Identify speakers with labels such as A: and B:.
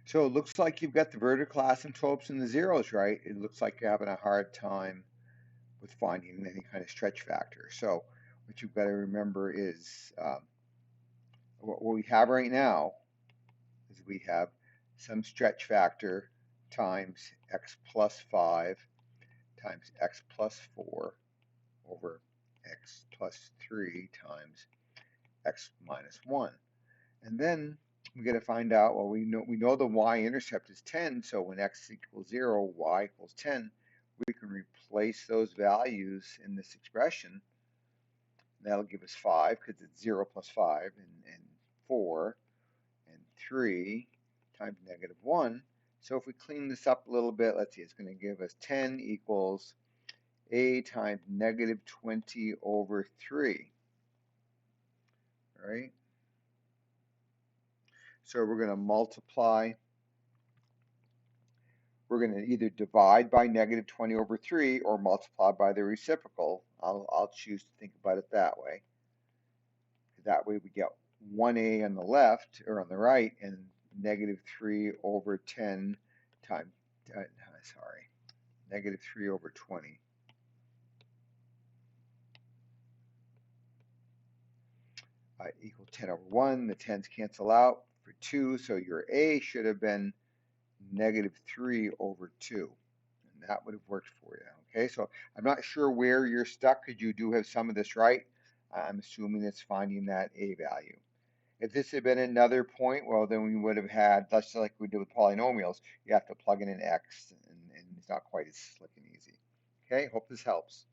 A: So it looks like you've got the vertical asymptotes and the zeros right. It looks like you're having a hard time with finding any kind of stretch factor. So what you've got to remember is what we have right now is we have some stretch factor times x plus 5 times x plus 4 over x plus 3 times x minus 1. And then we got to find out, well, we know the y-intercept is 10, so when x equals 0, y equals 10, we can replace those values in this expression. That'll give us 5 because it's 0 plus 5 and 4 and 3 times negative 1. So if we clean this up a little bit, let's see, it's going to give us 10 equals a times negative 20 over 3. All right? So we're going to multiply. We're going to either divide by negative 20 over 3 or multiply by the reciprocal. I'll choose to think about it that way. That way we get 1a on the left or on the right and negative 3 over 10 times, negative 3 over 20. Equal 10 over 1. The 10's cancel out for 2, so your a should have been negative 3 over 2. And that would have worked for you. Okay, so I'm not sure where you're stuck because you do have some of this right. I'm assuming it's finding that a value. If this had been another point, well, then we would have had, just like we did with polynomials, you have to plug in an x, and it's not quite as slick and easy. Okay, hope this helps.